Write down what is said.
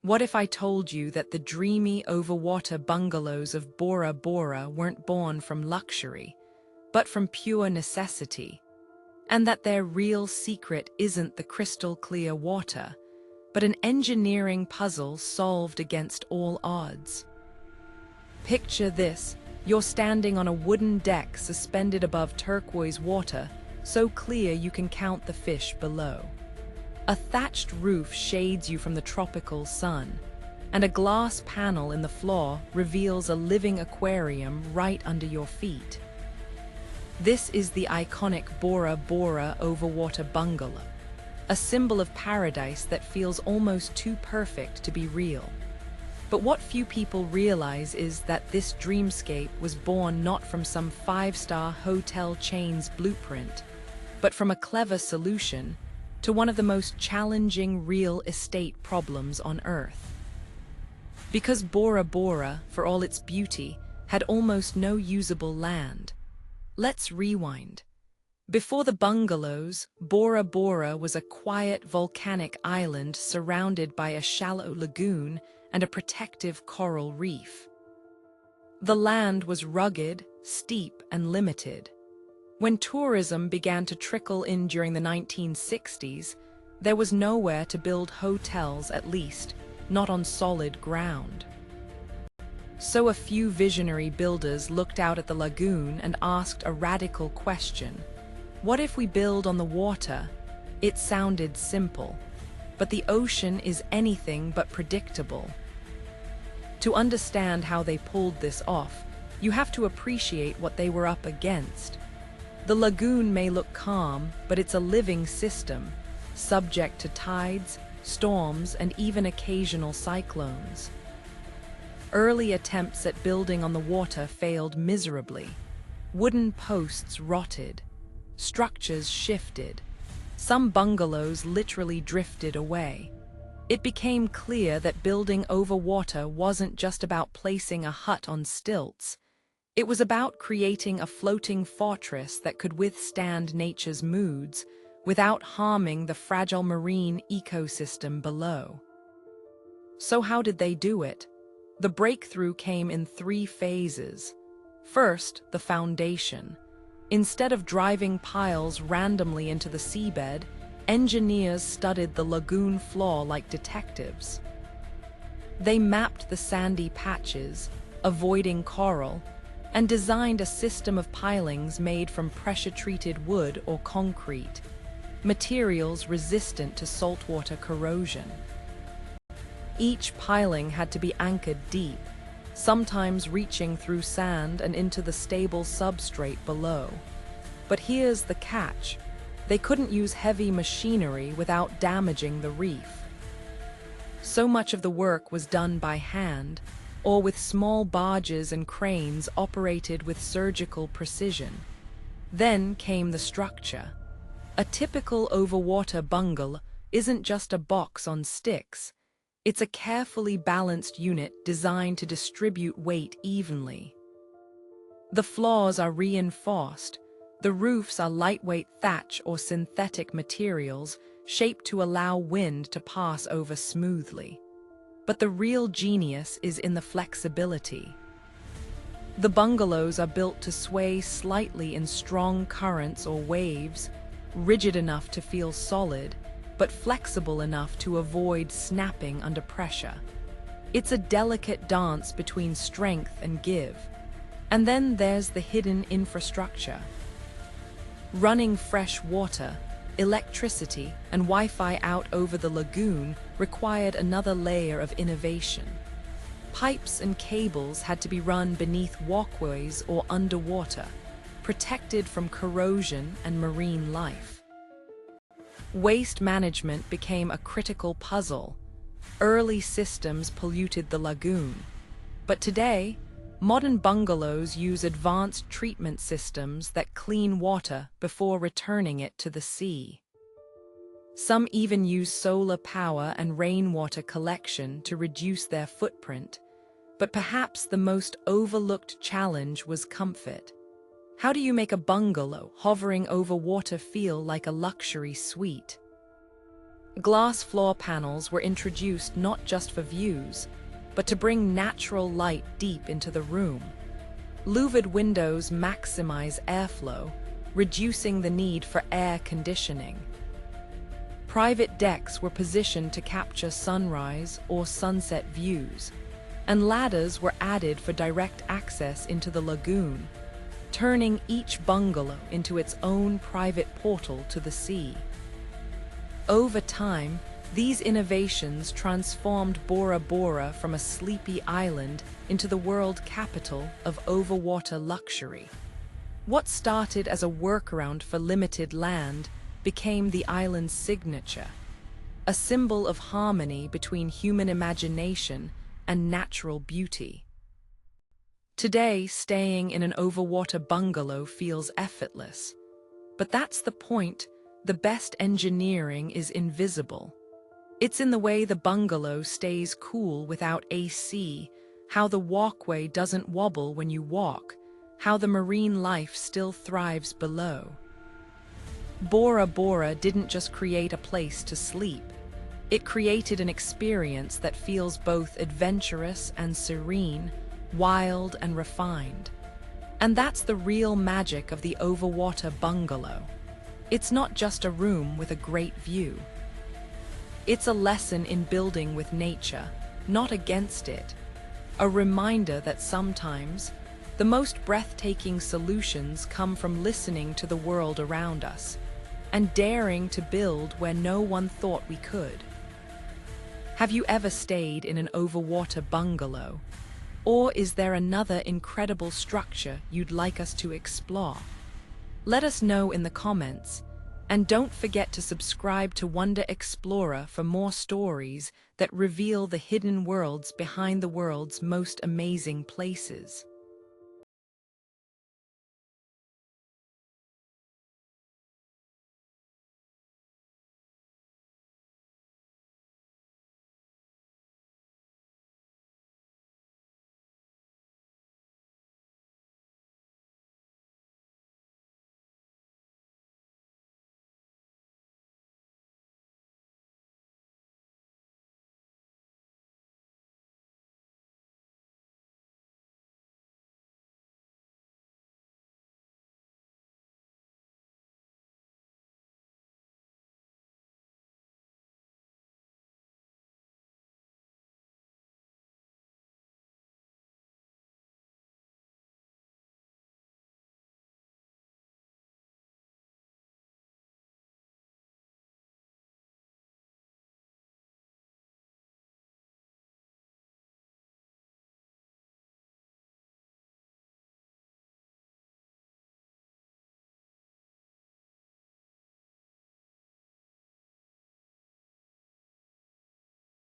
What if I told you that the dreamy overwater bungalows of Bora Bora weren't born from luxury, but from pure necessity, and that their real secret isn't the crystal-clear water, but an engineering puzzle solved against all odds? Picture this: you're standing on a wooden deck suspended above turquoise water, so clear you can count the fish below. A thatched roof shades you from the tropical sun, and a glass panel in the floor reveals a living aquarium right under your feet. This is the iconic Bora Bora Overwater Bungalow, a symbol of paradise that feels almost too perfect to be real. But what few people realize is that this dreamscape was born not from some five-star hotel chain's blueprint, but from a clever solution to one of the most challenging real estate problems on Earth. Because Bora Bora, for all its beauty, had almost no usable land. Let's rewind. Before the bungalows, Bora Bora was a quiet volcanic island surrounded by a shallow lagoon and a protective coral reef. The land was rugged, steep, and limited. When tourism began to trickle in during the 1960s, there was nowhere to build hotels, at least, not on solid ground. So a few visionary builders looked out at the lagoon and asked a radical question. What if we build on the water? It sounded simple, but the ocean is anything but predictable. To understand how they pulled this off, you have to appreciate what they were up against. The lagoon may look calm, but it's a living system, subject to tides, storms, and even occasional cyclones. Early attempts at building on the water failed miserably. Wooden posts rotted. Structures shifted. Some bungalows literally drifted away. It became clear that building over water wasn't just about placing a hut on stilts. It was about creating a floating fortress that could withstand nature's moods without harming the fragile marine ecosystem below. So how did they do it? The breakthrough came in 3 phases. First, the foundation. Instead of driving piles randomly into the seabed, engineers studied the lagoon floor like detectives. They mapped the sandy patches, avoiding coral, and designed a system of pilings made from pressure-treated wood or concrete, materials resistant to saltwater corrosion. Each piling had to be anchored deep, sometimes reaching through sand and into the stable substrate below. But here's the catch: they couldn't use heavy machinery without damaging the reef. So much of the work was done by hand, or with small barges and cranes operated with surgical precision. Then came the structure. A typical overwater bungalow isn't just a box on sticks. It's a carefully balanced unit designed to distribute weight evenly. The floors are reinforced. The roofs are lightweight thatch or synthetic materials shaped to allow wind to pass over smoothly. But the real genius is in the flexibility. The bungalows are built to sway slightly in strong currents or waves, rigid enough to feel solid, but flexible enough to avoid snapping under pressure. It's a delicate dance between strength and give. And then there's the hidden infrastructure. Running fresh water, electricity, and Wi-Fi out over the lagoon required another layer of innovation. Pipes and cables had to be run beneath walkways or underwater, protected from corrosion and marine life. Waste management became a critical puzzle. Early systems polluted the lagoon. But today, modern bungalows use advanced treatment systems that clean water before returning it to the sea. Some even use solar power and rainwater collection to reduce their footprint. But perhaps the most overlooked challenge was comfort. How do you make a bungalow hovering over water feel like a luxury suite? Glass floor panels were introduced not just for views, but to bring natural light deep into the room. Louvered windows maximize airflow, reducing the need for air conditioning. Private decks were positioned to capture sunrise or sunset views, and ladders were added for direct access into the lagoon, turning each bungalow into its own private portal to the sea. Over time, these innovations transformed Bora Bora from a sleepy island into the world capital of overwater luxury. What started as a workaround for limited land became the island's signature, a symbol of harmony between human imagination and natural beauty. Today, staying in an overwater bungalow feels effortless. But that's the point. The best engineering is invisible. It's in the way the bungalow stays cool without AC, how the walkway doesn't wobble when you walk, how the marine life still thrives below. Bora Bora didn't just create a place to sleep. It created an experience that feels both adventurous and serene, wild and refined. And that's the real magic of the Overwater Bungalow. It's not just a room with a great view. It's a lesson in building with nature, not against it. A reminder that sometimes the most breathtaking solutions come from listening to the world around us and daring to build where no one thought we could. Have you ever stayed in an overwater bungalow? Or is there another incredible structure you'd like us to explore? Let us know in the comments, and don't forget to subscribe to Wonder Explorer for more stories that reveal the hidden worlds behind the world's most amazing places.